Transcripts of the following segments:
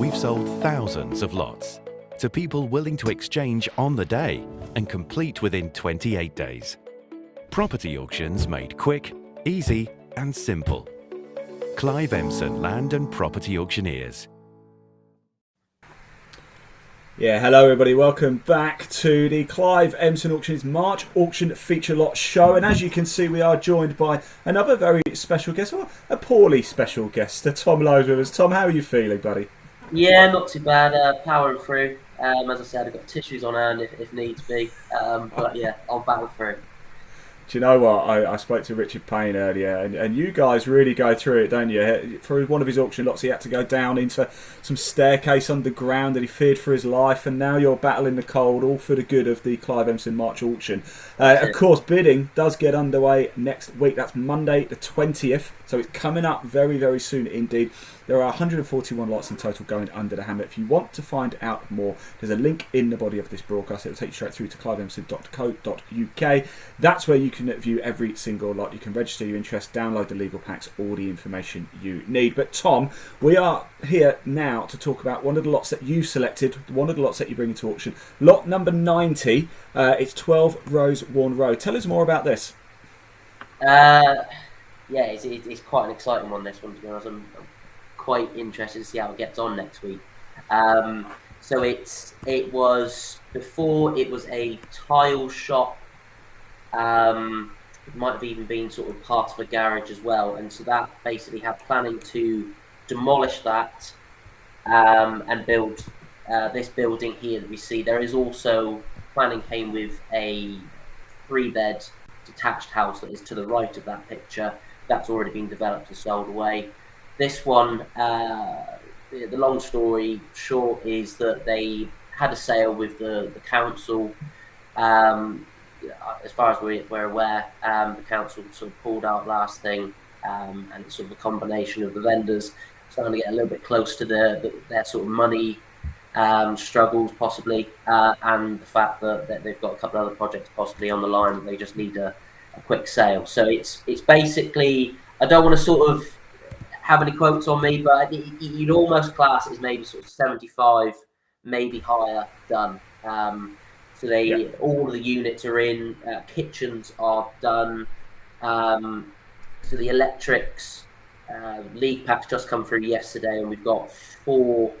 we've sold thousands of lots to people willing to exchange on the day and complete within 28 days. Property auctions made quick, easy and simple. Clive Emson Land and Property Auctioneers. Yeah, hello everybody, welcome back to the Clive Emson Auctioneers March Auction Feature Lot Show. And as you can see, we are joined by another very special guest, or a poorly special guest, Tom Lowe's with us. Tom, how are you feeling, buddy? Yeah, not too bad, powering through. As I said, I've got tissues on hand if needs be, but yeah, I'll battle through. Do you know what? I spoke to Richard Payne earlier, and you guys really go through it, don't you? For one of his auction lots, he had to go down into some staircase underground, and he feared for his life, and now you're battling the cold, all for the good of the Clive Emson March auction. Of course, bidding does get underway next week. That's Monday the 20th, so it's coming up very, very soon indeed. There are 141 lots in total going under the hammer. If you want to find out more, there's a link in the body of this broadcast. It will take you straight through to cliveemson.co.uk. That's where you can view every single lot. You can register your interest, download the legal packs, all the information you need. But Tom, we are here now to talk about one of the lots that you selected, one of the lots that you bring into auction. Lot number 90. It's 12 Rosewarne Road. Tell us more about this. Yeah, it's quite an exciting one, this one, to be honest. I'm quite interested to see how it gets on next week. So it was before it was a tile shop. It might have even been sort of part of a garage as well, and so that basically had planning to demolish that and build this building here that we see. There is also planning came with a 3-bed detached house that is to the right of that picture. That's already been developed and sold away. This one, the long story short is that they had a sale with the council. As far as we're aware, the council sort of pulled out last thing, and it's sort of a combination of the vendors starting to get a little bit close to their sort of money struggles possibly, and the fact that they've got a couple of other projects possibly on the line that they just need a quick sale. So it's basically, I don't want to sort of have any quotes on me, but you'd almost class it as maybe sort of 75, maybe higher done. So all of the units are in, kitchens are done. So the electrics, lead packs just come through yesterday, and we've got 4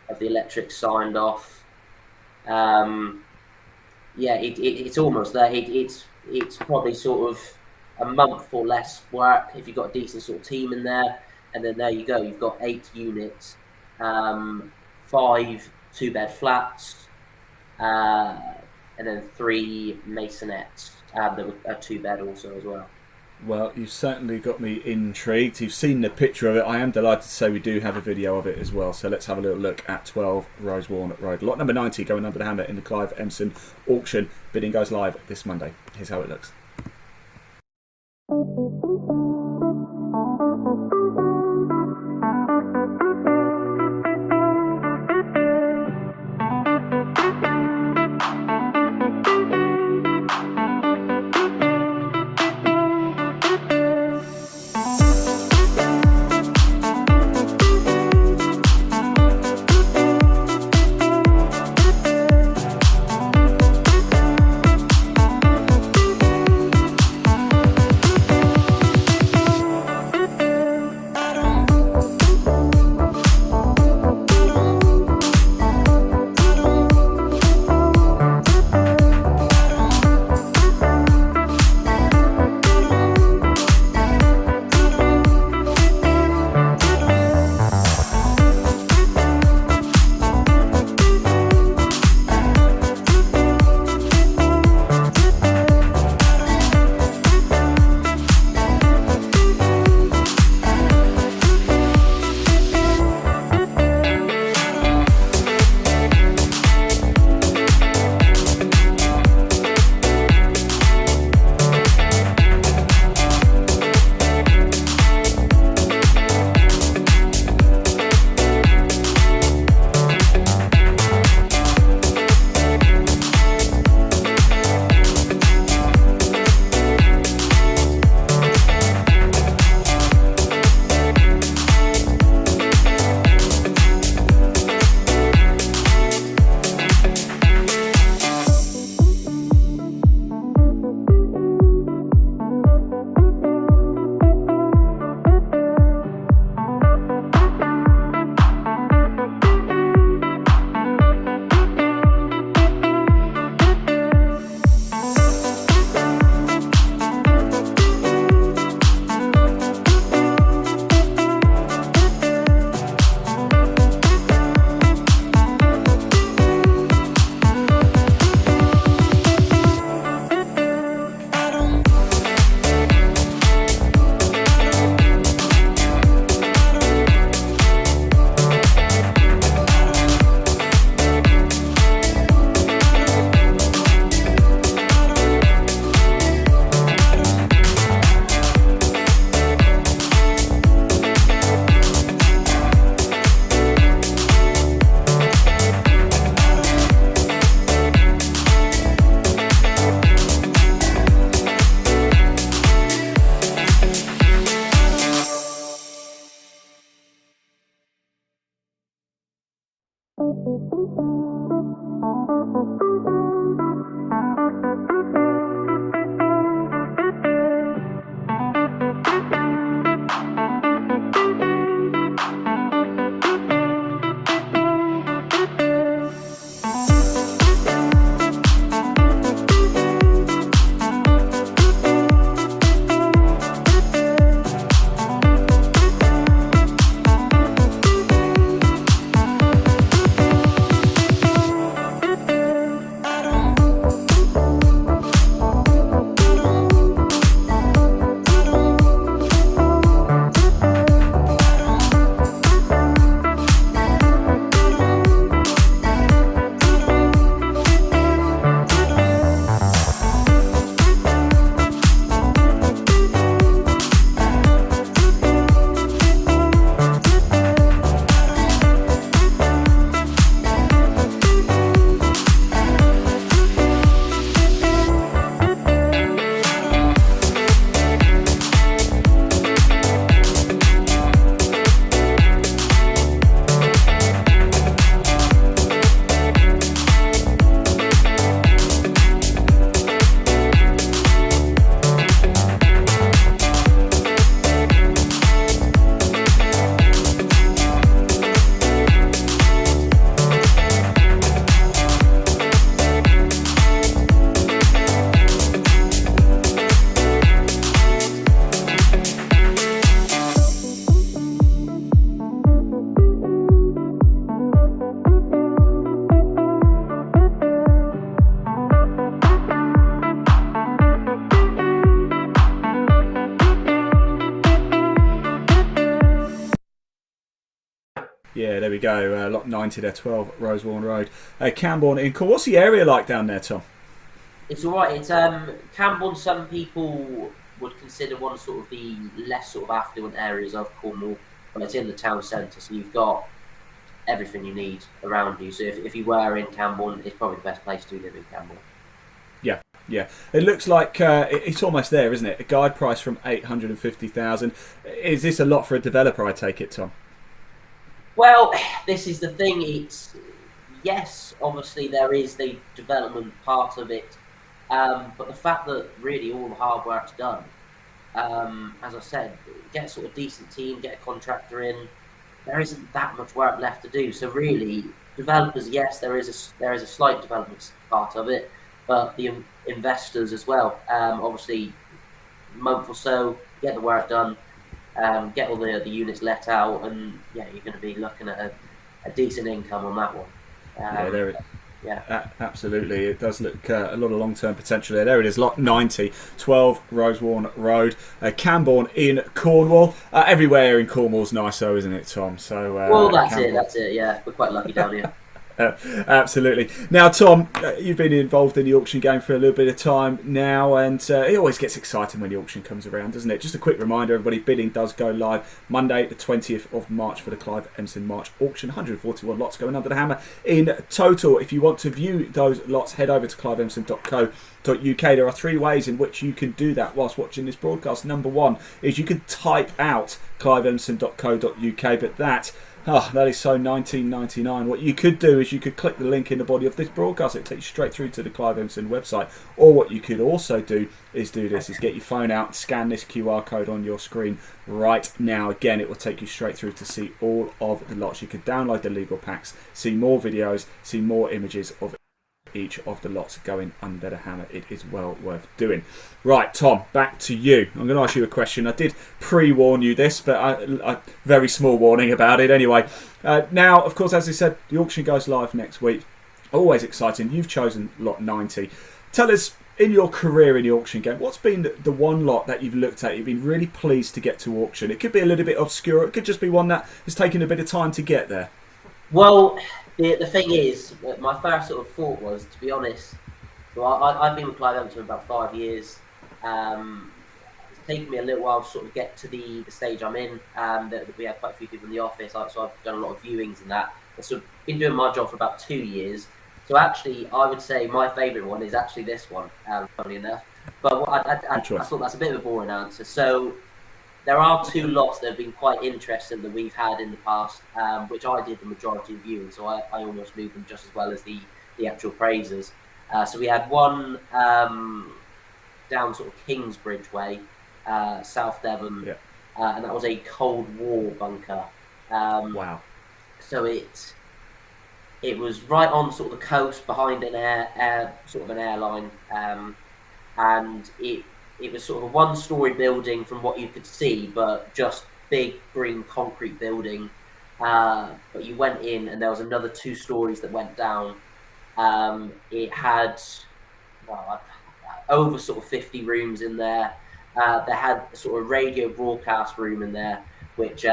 of the electrics signed off. It's almost there. It's probably sort of a month or less work if you've got a decent sort of team in there. And then there you go, you've got 8 units, 5 2-bed flats, and then 3 masonettes that were a 2-bed also as well. Well, you've certainly got me intrigued. You've seen the picture of it. I am delighted to say we do have a video of it as well. So let's have a little look at 12 Rosewarne Road. Lot number 90 going under the hammer in the Clive Emson auction. Bidding goes live this Monday. Here's how it looks. Yeah, there we go. Lot 90 there, 12 Rosewarne Road. Camborne in Cornwall. What's the area like down there, Tom? It's all right. It's Camborne. Some people would consider one of sort of the less sort of affluent areas of Cornwall, but it's in the town centre, so you've got everything you need around you. So if you were in Camborne, it's probably the best place to live in Camborne. Yeah. It looks like it's almost there, isn't it? A guide price from 850,000. Is this a lot for a developer? I take it, Tom. Well, this is the thing. It's yes, obviously there is the development part of it, but the fact that really all the hard work's done. As I said, get a sort of decent team, get a contractor in. There isn't that much work left to do. So really, developers, yes, there is a slight development part of it, but the investors as well. Obviously, a month or so, get the work done, get all the units let out, and yeah, you're going to be looking at a decent income on that one. Absolutely. It does look a lot of long-term potential there. There it is, lot 90, 12 Rosewarne Road, Camborne in Cornwall. Everywhere in Cornwall's nice though, isn't it, Tom? So that's it. Yeah, we're quite lucky down here. Absolutely. Now, Tom, you've been involved in the auction game for a little bit of time now, and it always gets exciting when the auction comes around, doesn't it? Just a quick reminder, everybody, bidding does go live Monday the 20th of March for the Clive Emson March auction. 141 lots going under the hammer in total. If you want to view those lots, head over to cliveemson.co.uk. There are 3 ways in which you can do that whilst watching this broadcast. Number 1 is you can type out cliveemson.co.uk, but that is so 1999. What you could do is you could click the link in the body of this broadcast. It takes you straight through to the Clive Emson website. Or what you could also do is get your phone out and scan this QR code on your screen right now. Again, it will take you straight through to see all of the lots. You could download the legal packs, see more videos, see more images of each of the lots going under the hammer. It is well worth doing. Right, Tom, back to you. I'm going to ask you a question. I did pre-warn you this, but I very small warning about it anyway. Now, of course, as I said, the auction goes live next week. Always exciting. You've chosen lot 90. Tell us, in your career in the auction game, what's been the one lot that you've looked at, you've been really pleased to get to auction? It could be a little bit obscure. It could just be one that has taken a bit of time to get there. Well, the thing is, my first sort of thought was, to be honest, well, I've been with Clive Emson for about 5 years. It's taken me a little while to sort of get to the stage I'm in. That we had quite a few people in the office, so I've done a lot of viewings and that. I've sort of been doing my job for about 2 years. So actually, I would say my favourite one is actually this one, funny enough. But I thought that's a bit of a boring answer. So there are two lots that have been quite interesting that we've had in the past, which I did the majority of viewing, so I almost knew them just as well as the actual praisers. So we had one down sort of Kingsbridge way, South Devon, Yeah. and that was a Cold War bunker. Wow. So it was right on sort of the coast behind an sort of an airline, and it was sort of a one-story building from what you could see, but just big green concrete building. But you went in, and there was another 2 stories that went down. It had over sort of 50 rooms in there. They had a sort of radio broadcast room in there, which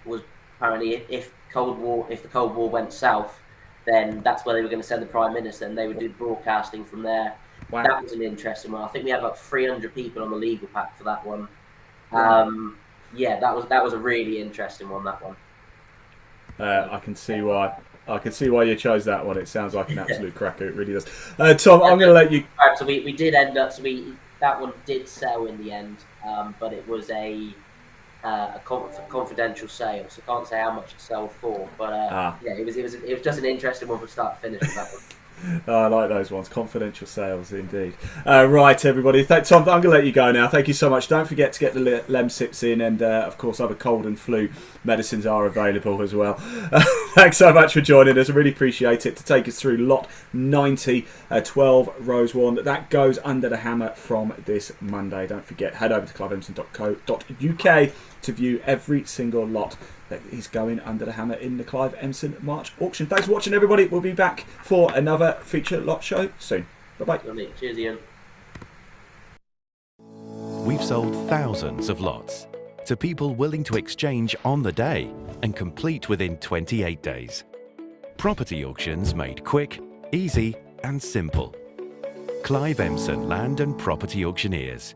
was apparently if the Cold War went south, then that's where they were going to send the Prime Minister, and they would do broadcasting from there. Wow. That was an interesting one. I think we had about 300 people on the legal pack for that one. Yeah, that was a really interesting one. That one. I can see why. I can see why you chose that one. It sounds like an absolute cracker. It really does. Tom, I'm going to let you. So we did end up. So that one did sell in the end, but it was a confidential sale, so I can't say how much it sold for. But yeah, it was just an interesting one from start to finish. That one. I like those ones. Confidential sales, indeed. Right, everybody. Tom, I'm going to let you go now. Thank you so much. Don't forget to get the Lemsips in, and of course, other cold and flu medicines are available as well. Thanks so much for joining us. I really appreciate it. To take us through lot 90, 12 Rosewarne. That goes under the hammer from this Monday. Don't forget, head over to cliveemson.co.uk to view every single lot that is going under the hammer in the Clive Emson March auction. Thanks for watching, everybody. We'll be back for another feature lot show soon. Bye-bye. Cheers, Ian. We've sold thousands of lots to people willing to exchange on the day and complete within 28 days. Property auctions made quick, easy and simple. Clive Emson Land and Property Auctioneers.